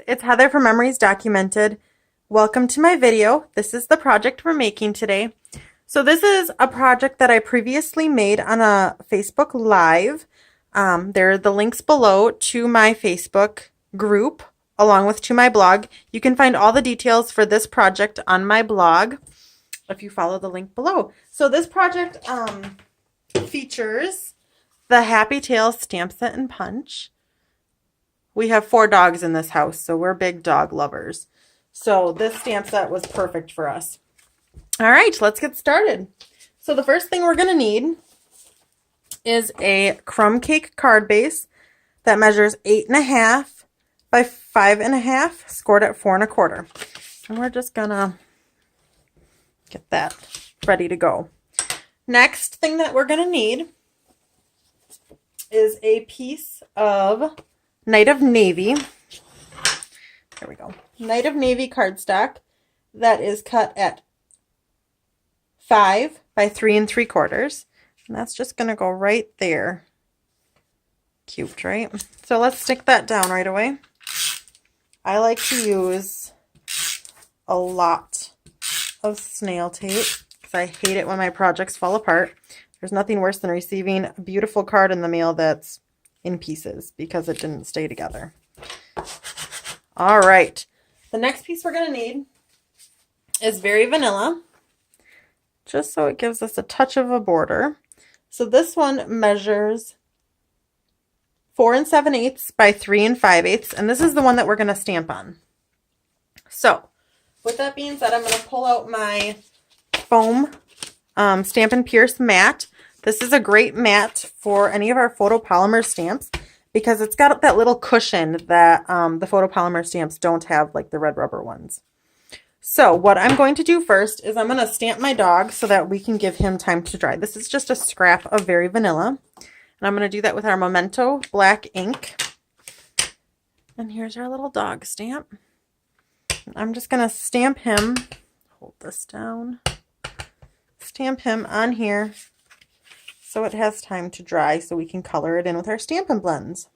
It's Heather from Memories Documented. Welcome to my video. This is the project we're making today. So this is a project that I previously made on a Facebook Live. There are the links below to my Facebook group along with to my blog. You can find all the details for this project on my blog if you follow the link below. So this project features the Happy Tails stamp set and punch. We have 4 dogs in this house, so we're big dog lovers. So this stamp set was perfect for us. All right, let's get started. So the first thing we're going to need is a crumb cake card base that measures 8.5 by 5.5, scored at 4 1/4. And we're just going to get that ready to go. Next thing that we're going to need is a piece of Night of Navy. There we go. Night of Navy cardstock that is cut at 5 by 3 3/4. And that's just going to go right there. Cute, right? So let's stick that down right away. I like to use a lot of snail tape because I hate it when my projects fall apart. There's nothing worse than receiving a beautiful card in the mail that's in pieces because it didn't stay together. All right. The next piece we're going to need is Very Vanilla, just so it gives us a touch of a border. So this one measures 4 7/8 by 3 5/8, and this is the one that we're going to stamp on. So with that being said, I'm going to pull out my foam Stampin' Pierce mat. This is a great mat for any of our photopolymer stamps because it's got that little cushion that the photopolymer stamps don't have, like the red rubber ones. So what I'm going to do first is I'm going to stamp my dog so that we can give him time to dry. This is just a scrap of Very Vanilla. And I'm going to do that with our Memento black ink. And here's our little dog stamp. I'm just going to stamp him, hold this down, stamp him on here so it has time to dry so we can color it in with our Stampin' Blends.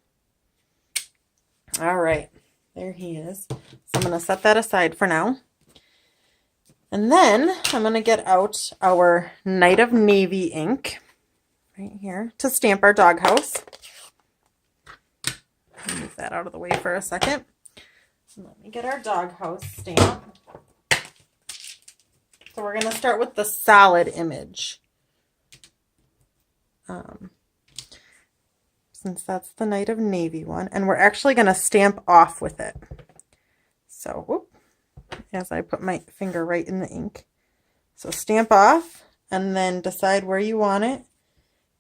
All right, there he is. So I'm going to set that aside for now. And then I'm going to get out our Night of Navy ink right here to stamp our doghouse. Move that out of the way for a second. Let me get our doghouse stamp. So we're going to start with the solid image. Since that's the Night of Navy one, and we're actually going to stamp off with it. So, whoop, as I put my finger right in the ink. So stamp off, and then decide where you want it,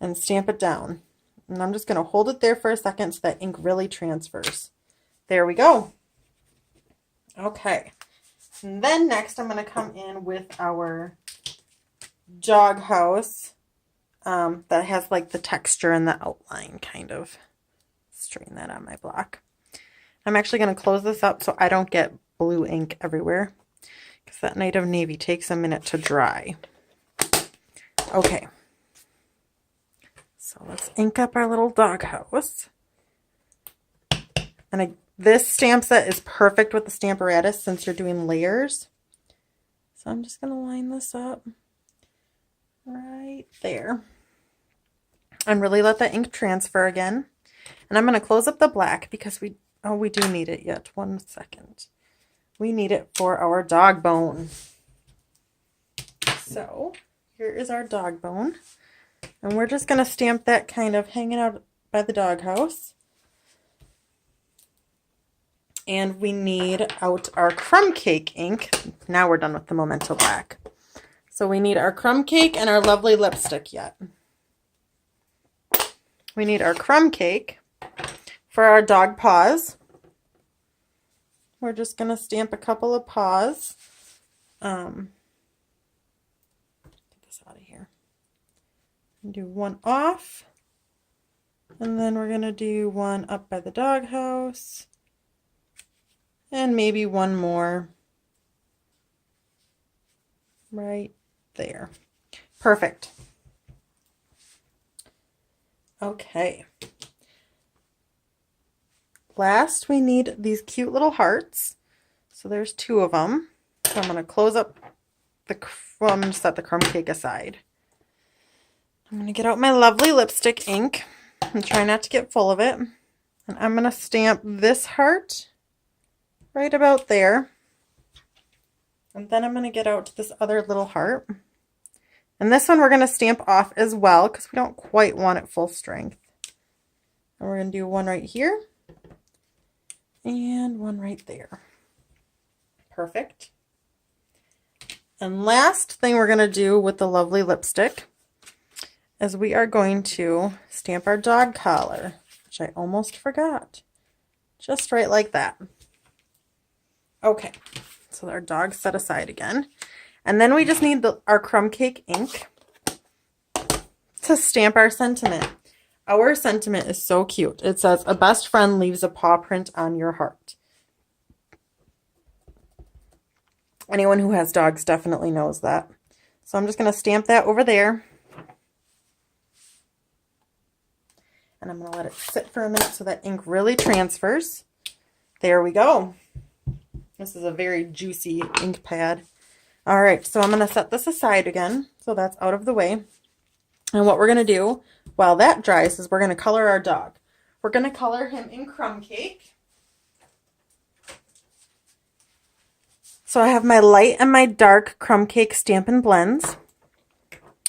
and stamp it down. And I'm just going to hold it there for a second so that ink really transfers. There we go. Okay. And then next I'm going to come in with our doghouse. That has like the texture and the outline kind of. Straighten that on my block. I'm actually going to close this up so I don't get blue ink everywhere because that Night of Navy takes a minute to dry. Okay. So let's ink up our little doghouse. And this stamp set is perfect with the Stamparatus since you're doing layers. So I'm just going to line this up right there. And really let the ink transfer again. And I'm going to close up the black because we do need it yet. 1 second. We need it for our dog bone. So here is our dog bone. And we're just going to stamp that kind of hanging out by the doghouse. And we need out our crumb cake ink. Now we're done with the Memento black. So we need our crumb cake and our lovely lipstick yet. We need our crumb cake for our dog paws. We're just going to stamp a couple of paws. Get this out of here. Do one off. And then we're going to do one up by the doghouse. And maybe one more right there. Perfect. Okay. last we need these cute little hearts. So there's 2 of them. So I'm going to close up the crumb, set the crumb cake aside. I'm going to get out my lovely lipstick ink and try not to get full of it. And I'm going to stamp this heart right about there. And then I'm going to get out this other little heart. And this one we're going to stamp off as well because we don't quite want it full strength. And we're going to do one right here and one right there. Perfect. And last thing we're going to do with the lovely lipstick is we are going to stamp our dog collar, which I almost forgot. Just right like that. Okay, so our dog's set aside again. And then we just need our crumb cake ink to stamp our sentiment. Our sentiment is so cute. It says, "A best friend leaves a paw print on your heart." Anyone who has dogs definitely knows that. So I'm just going to stamp that over there. And I'm going to let it sit for a minute so that ink really transfers. There we go. This is a very juicy ink pad. All right, so I'm going to set this aside again. So that's out of the way. And what we're going to do while that dries is we're going to color our dog. We're going to color him in crumb cake. So I have my light and my dark crumb cake Stampin' Blends.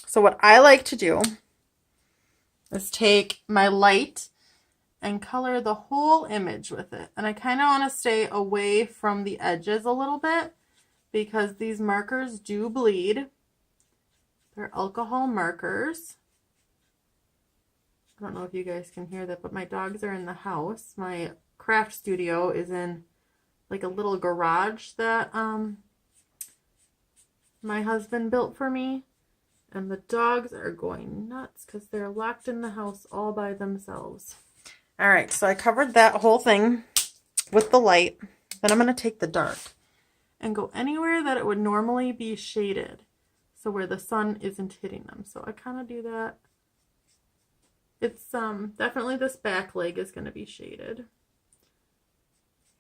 So what I like to do is take my light and color the whole image with it. And I kind of want to stay away from the edges a little bit because these markers do bleed. They're alcohol markers. I don't know if you guys can hear that, but my dogs are in the house. My craft studio is in like a little garage that my husband built for me. And the dogs are going nuts because they're locked in the house all by themselves. All right, so I covered that whole thing with the light. Then I'm going to take the dark and go anywhere that it would normally be shaded. So where the sun isn't hitting them. So I kind of do that. It's definitely this back leg is going to be shaded.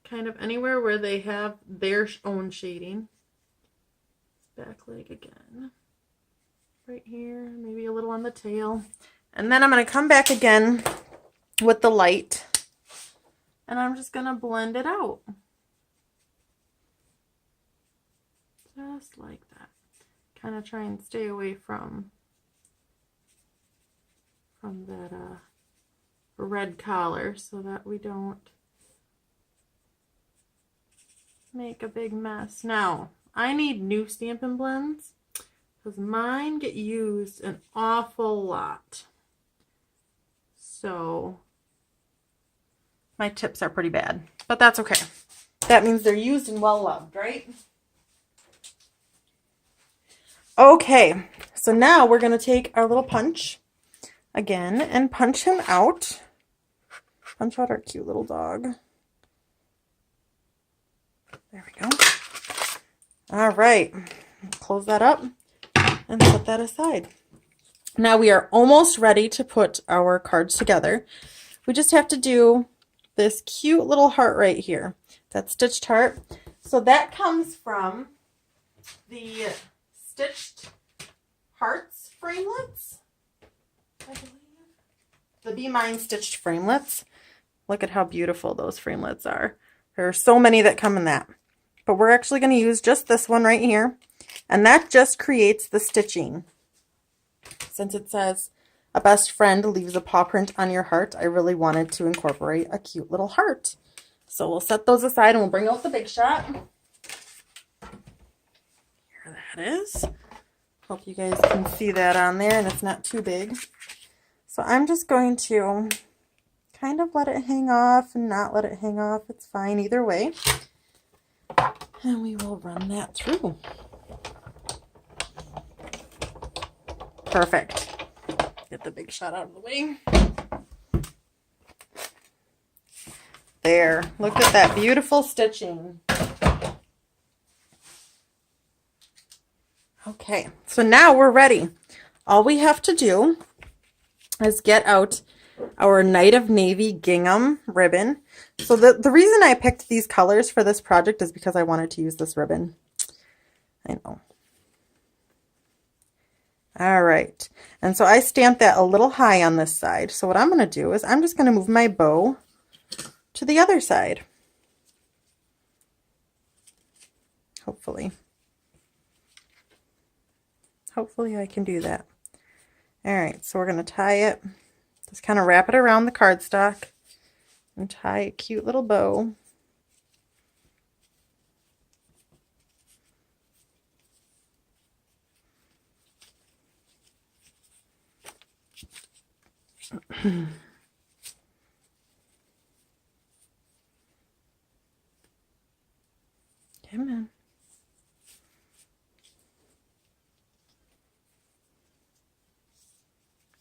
Kind of anywhere where they have their own shading. Back leg again. Right here, maybe a little on the tail. And then I'm going to come back again with the light. And I'm just going to blend it out. Just like that. Kind of try and stay away from that red collar so that we don't make a big mess. Now, I need new Stampin' Blends because mine get used an awful lot. So my tips are pretty bad, but that's okay. That means they're used and well loved, right? Okay, so now we're going to take our little punch again and punch him out. Punch out our cute little dog. There we go. All right, close that up and set that aside. Now we are almost ready to put our cards together. We just have to do this cute little heart right here. That stitched heart. So that comes from the Stitched Hearts framelits, I believe. The Be Mine Stitched framelits. Look at how beautiful those framelits are. There are so many that come in that. But we're actually going to use just this one right here. And that just creates the stitching. Since it says, "A best friend leaves a paw print on your heart," I really wanted to incorporate a cute little heart. So we'll set those aside and we'll bring out the Big Shot. Here that is. Hope you guys can see that on there and it's not too big. So I'm just going to kind of let it hang off and not let it hang off. It's fine either way. And we will run that through. Perfect. Get the Big Shot out of the way. There. Look at that beautiful stitching. Okay, so now we're ready. All we have to do is get out our Night of Navy gingham ribbon. So the reason I picked these colors for this project is because I wanted to use this ribbon. I know. All right. And so I stamped that a little high on this side. So what I'm going to do is I'm just going to move my bow to the other side. Hopefully. Hopefully I can do that. All right. So we're going to tie it. Just kind of wrap it around the cardstock and tie a cute little bow. Come on.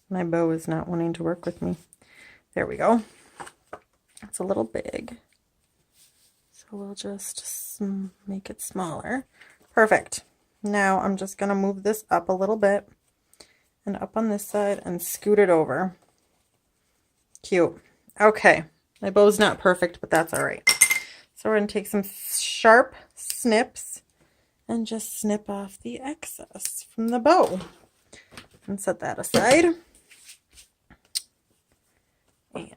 My bow is not wanting to work with me. There we go. It's a little big. So we'll just make it smaller. Perfect. Now I'm just going to move this up a little bit and up on this side and scoot it over. Cute. Okay. My bow's not perfect, but that's all right. So we're going to take some sharp snips and just snip off the excess from the bow and set that aside.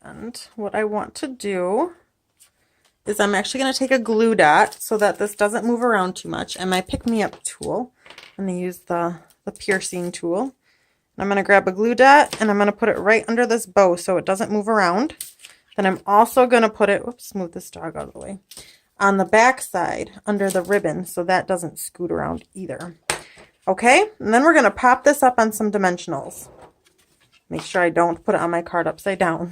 And what I want to do is I'm actually going to take a glue dot so that this doesn't move around too much, and my pick-me-up tool. I'm going to use the piercing tool. And I'm going to grab a glue dot and I'm going to put it right under this bow so it doesn't move around. Then I'm also going to put it, whoops, move this dog out of the way, on the back side under the ribbon so that doesn't scoot around either. Okay, and then we're going to pop this up on some dimensionals. Make sure I don't put it on my card upside down.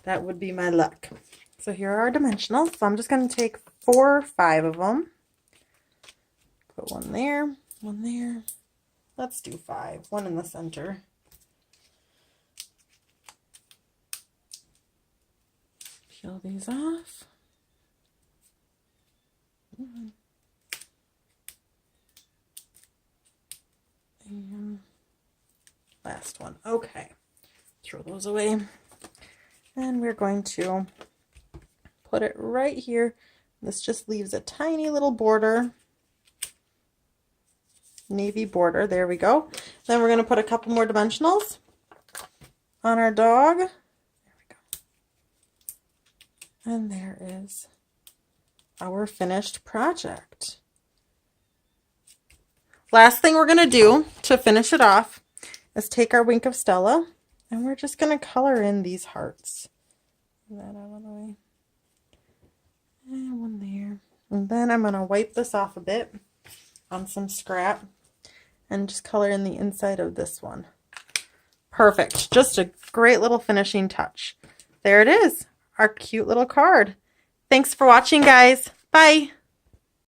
That would be my luck. So here are our dimensionals. So I'm just going to take 4 or 5 of them. Put one there, one there. Let's do 5. One in the center. Peel these off. And last one. Okay. Throw those away. And we're going to put it right here. This just leaves a tiny little border. Navy border. There we go. Then we're going to put a couple more dimensionals on our dog. There we go. And there is our finished project. Last thing we're going to do to finish it off is take our Wink of Stella and we're just going to color in these hearts. Get that out of the way. And one there. And then I'm going to wipe this off a bit on some scrap and just color in the inside of this one. Perfect. Just a great little finishing touch. There it is, our cute little card. Thanks for watching, guys. Bye.